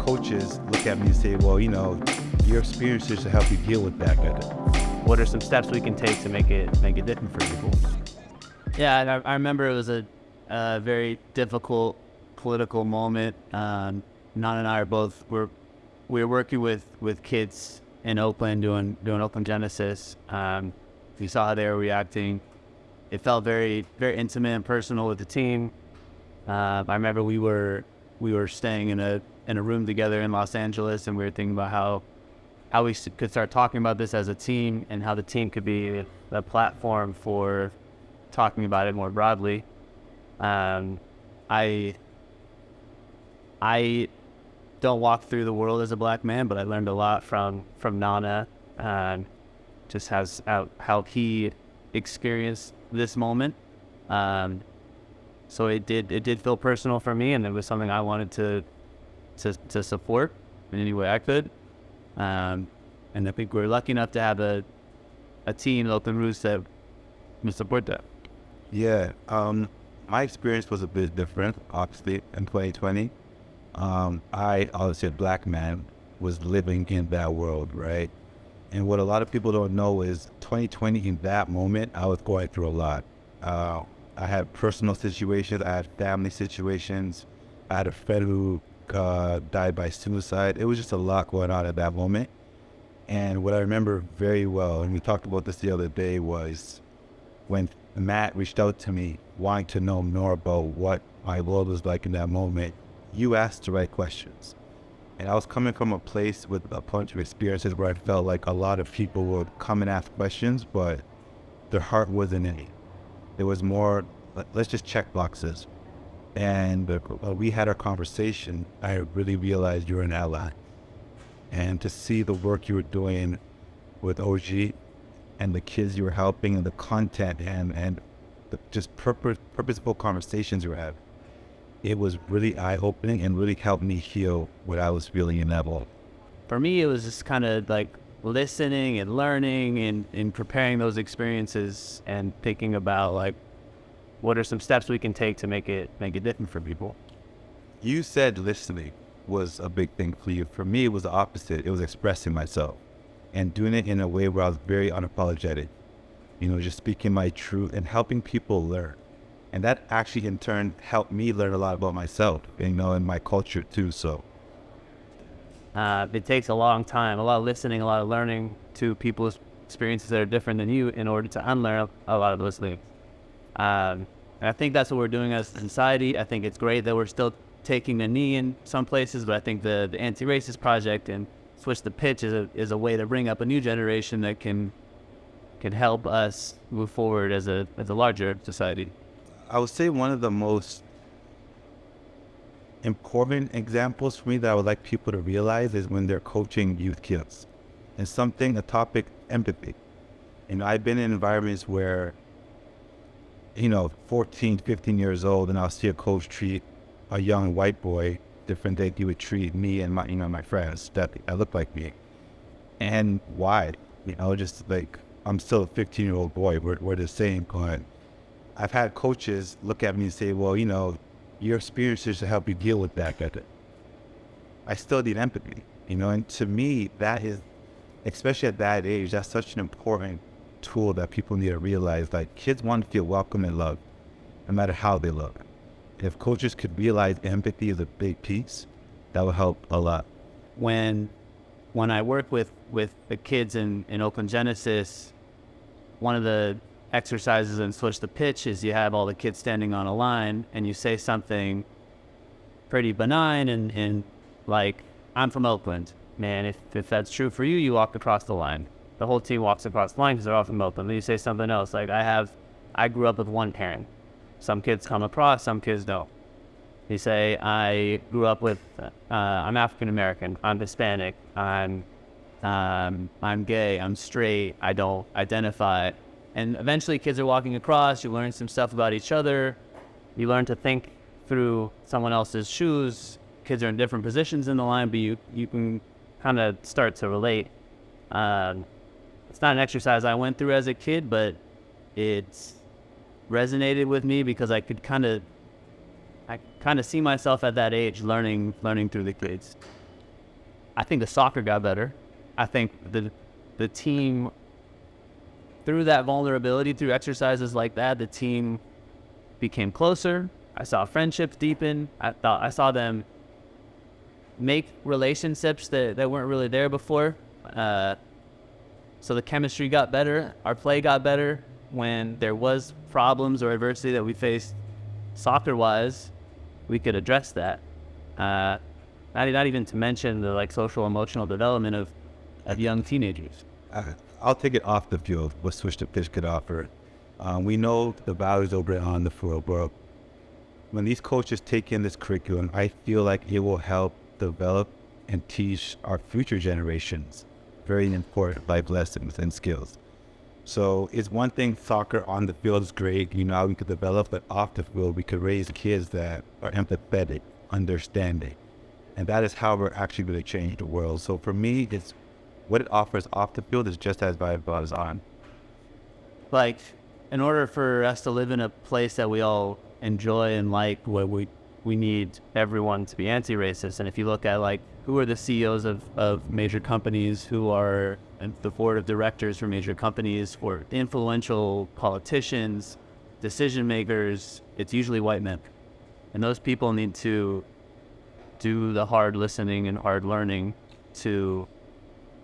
coaches look at me and say, well, your experiences should help you deal with that better. What are some steps we can take to make it different for people? Yeah, and I remember it was a very difficult political moment. Nan and I we were working with kids in Oakland doing Oakland Genesis. We saw how they were reacting. It felt very, very intimate and personal with the team. I remember we were staying in a room together in Los Angeles, and we were thinking about how we could start talking about this as a team, and how the team could be a platform for talking about it more broadly. I don't walk through the world as a black man, but I learned a lot from Nana, just how he experienced this moment. So it did feel personal for me, and it was something I wanted to support in any way I could. And I think we're lucky enough to have a team, Oakland Roots, that will support that. Yeah, my experience was a bit different, obviously, in 2020. I, obviously a black man, was living in that world, right? And what a lot of people don't know is 2020, in that moment, I was going through a lot. I had personal situations, I had family situations, I had a friend who died by suicide. It was just a lot going on at that moment. And what I remember very well, and we talked about this the other day, was when Matt reached out to me wanting to know more about what my world was like in that moment. You asked the right questions. And I was coming from a place with a bunch of experiences where I felt like a lot of people would come and ask questions, but their heart wasn't in it. It was more, let's just check boxes. And we had our conversation. I really realized you're an ally. And to see the work you were doing with OG and the kids you were helping and the content and the just purposeful conversations you were having, it was really eye-opening and really helped me heal what I was feeling in that moment. For me, it was just kind of like listening and learning and preparing those experiences and thinking about like, what are some steps we can take to make it different for people. You said listening was a big thing for you. For me, it was the opposite. It was expressing myself and doing it in a way where I was very unapologetic, just speaking my truth and helping people learn. And that actually in turn helped me learn a lot about myself, and my culture too. So it takes a long time, a lot of listening, a lot of learning to people's experiences that are different than you in order to unlearn a lot of those things. And I think that's what we're doing as a society. I think it's great that we're still taking the knee in some places, but I think the anti-racist project and Switch the Pitch is a way to bring up a new generation that can help us move forward as a larger society. I would say one of the most important examples for me that I would like people to realize is when they're coaching youth kids. And a topic, empathy. I've been in environments where 14, 15 years old, and I'll see a coach treat a young white boy different than he would treat me and my friends that look like me. And why? Just like, I'm still a 15-year-old boy. We're the same. I've had coaches look at me and say, well, your experiences should help you deal with that better. I still need empathy, and to me, that is, especially at that age, that's such an important tool that people need to realize. Like, kids want to feel welcome and loved, no matter how they look. If coaches could realize empathy is a big piece, that would help a lot. When I work with the kids in Oakland Genesis, one of the exercises in Switch the Pitch is you have all the kids standing on a line and you say something pretty benign and like, I'm from Oakland. Man, if that's true for you, you walk across the line. The whole team walks across the line because they're all from Oakland. Then you say something else like, I grew up with one parent. Some kids come across, some kids don't. You say, I grew up with, I'm African American, I'm Hispanic, I'm gay, I'm straight, I don't identify. And eventually kids are walking across, you learn some stuff about each other, you learn to think through someone else's shoes. Kids are in different positions in the line, but you can kind of start to relate. It's not an exercise I went through as a kid, but it's resonated with me because I kind of see myself at that age learning through the kids. I think the soccer got better. I think the team, through that vulnerability, through exercises like that, the team became closer. I saw friendships deepen. I saw them make relationships that weren't really there before. So the chemistry got better. Our play got better. When there was problems or adversity that we faced soccer-wise, we could address that. Not even to mention the like social emotional development of young teenagers. I'll take it off the field, what Switch the Pitch could offer. We know the values over on the field, bro. When these coaches take in this curriculum, I feel like it will help develop and teach our future generations very important life lessons and skills. So it's one thing, soccer on the field is great, how we could develop, but off the field, we could raise kids that are empathetic, understanding. And that is how we're actually going to change the world. So for me, it's what it offers off the field is just as valuable as on. Like, in order for us to live in a place that we all enjoy and like, where we need everyone to be anti-racist. And if you look at like, who are the CEOs of major companies, who are the board of directors for major companies, or influential politicians, decision makers, it's usually white men. And those people need to do the hard listening and hard learning to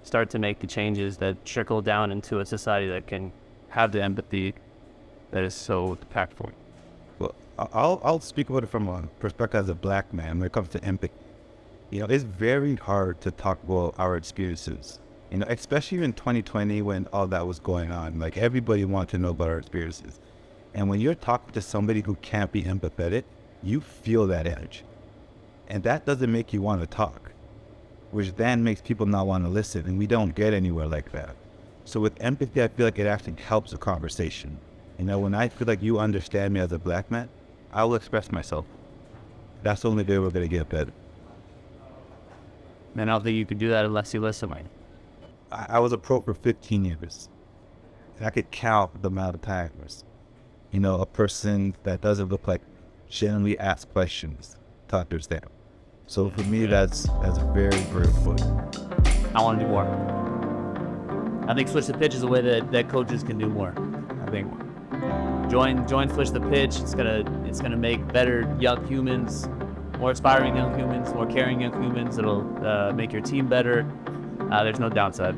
start to make the changes that trickle down into a society that can have the empathy that is so impactful. Well, I'll speak about it from a perspective as a black man when it comes to empathy. It's very hard to talk about our experiences, especially in 2020 when all that was going on. Like, everybody wanted to know about our experiences. And when you're talking to somebody who can't be empathetic, you feel that edge. And that doesn't make you want to talk, which then makes people not want to listen. And we don't get anywhere like that. So with empathy, I feel like it actually helps a conversation. When I feel like you understand me as a black man, I will express myself. That's the only way we're going to get better. Man, I don't think you could do that unless you listen. I was a pro for 15 years. And I could count the amount of times, a person that doesn't look like genuinely asks questions to understand. So for me, that's very, very important. I want to do more. I think Switch the Pitch is a way that coaches can do more. I think join Switch the Pitch. It's gonna make better young humans, more aspiring young humans, more caring young humans. It'll make your team better. There's no downside.